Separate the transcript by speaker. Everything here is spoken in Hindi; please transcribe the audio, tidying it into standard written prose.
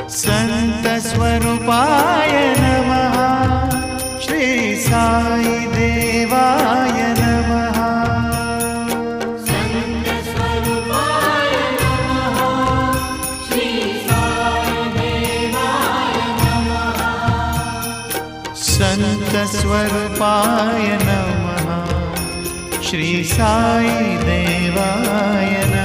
Speaker 1: संतस्वरूपाय नमः। श्री साई देवाय नमः।
Speaker 2: संतस्वरूपाय नमः। श्री साई देवाय नमः।
Speaker 1: संतस्वरूपाय नमः। श्री साई देवाय नमः।